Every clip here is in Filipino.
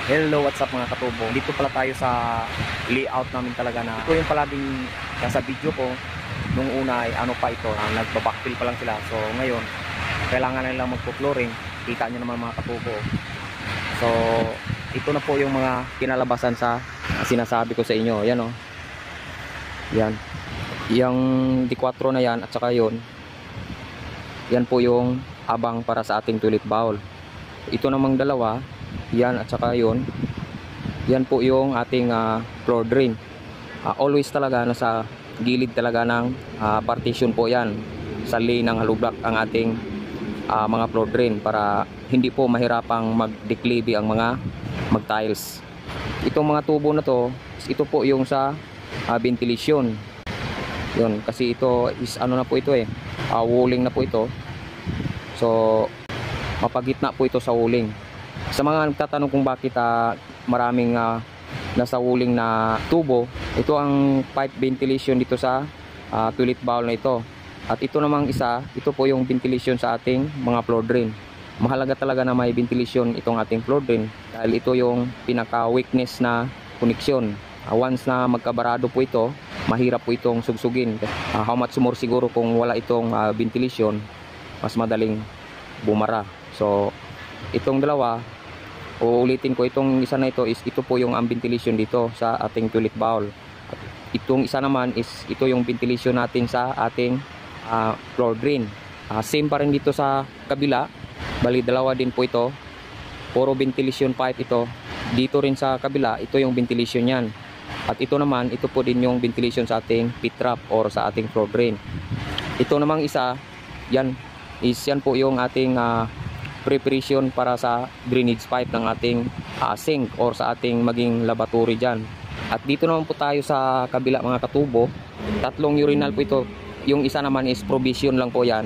Hello, what's up mga katubo? Dito pala tayo sa layout namin talaga na ito yung palaging nasa video ko. Nung una ay ano pa ito, nagbabackfill pa lang sila. So ngayon, kailangan na nilang magpo-flooring. Kita nyo naman mga katubo. So ito na po yung mga kinalabasan sa sinasabi ko sa inyo. Yan o. Yan. Yung D4 na yan at saka yun. Yan po yung abang para sa ating toilet bowl. Ito namang dalawa. Yan at saka yun. Yan po yung ating floor drain. Always talaga nasa gilid talaga ng partition po yan. Sa lane ng hollow block ang ating mga floor drain para hindi po mahirapang mag-declive ang mga mag-tiles. Itong mga tubo na to, ito po yung sa ventilation. Yun, kasi ito is ano na po ito walling na po ito. So mapagitna po ito sa walling. Sa mga nagtatanong kung bakit maraming nasa walling na tubo, ito ang pipe ventilation dito sa toilet bowl na ito. At ito namang isa, ito po yung ventilation sa ating mga floor drain. Mahalaga talaga na may ventilation itong ating floor drain dahil ito yung pinaka weakness na koneksyon. Once na magkabarado po ito, mahirap po itong sugsugin. How much more siguro kung wala itong ventilation, mas madaling bumara. So itong dalawa, uulitin ko, itong isa na ito is ito po yung ventilation dito sa ating toilet bowl. At itong isa naman is ito yung ventilation natin sa ating floor drain. Same pa rin dito sa kabila. Bali dalawa din po ito. Puro ventilation pipe ito. Dito rin sa kabila, ito yung ventilation yan. At ito naman, ito po din yung ventilation sa ating pit trap or sa ating floor drain. Ito namang isa, yan po yung ating preparation para sa drainage pipe ng ating sink or sa ating maging lavatory dyan. At dito naman po tayo sa kabila mga katubo. Tatlong urinal po ito. Yung isa naman is provision lang po yan,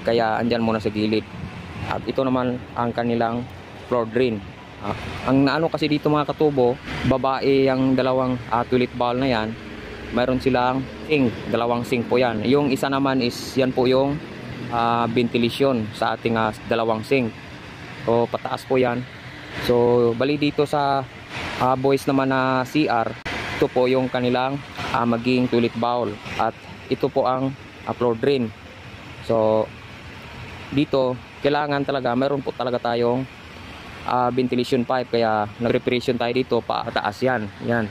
kaya andyan muna sa gilid. At ito naman ang kanilang floor drain. Ang naano kasi dito mga katubo, babae ang dalawang toilet bowl na yan. Mayroon silang sink, dalawang sink po yan. Yung isa naman is yan po yung ventilation sa ating dalawang sink. So pataas po yan. So bali dito sa boys naman na CR, ito po yung kanilang maging toilet bowl. At ito po ang floor drain. So dito kailangan talaga meron po talaga tayong ventilation pipe, kaya nag-preparation tayo dito pataas yan. Yan.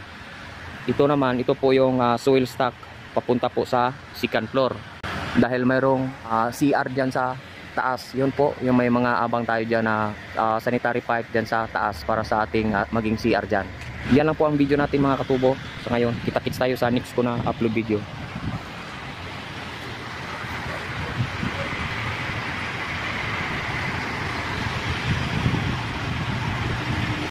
Ito naman, ito po yung soil stock papunta po sa second floor. Dahil mayroong CR dyan sa taas. Yun po, yung may mga abang tayo dyan na sanitary pipe dyan sa taas para sa ating maging CR dyan. Yan lang po ang video natin mga katubo. So ngayon, kita-kits tayo sa next ko na upload video.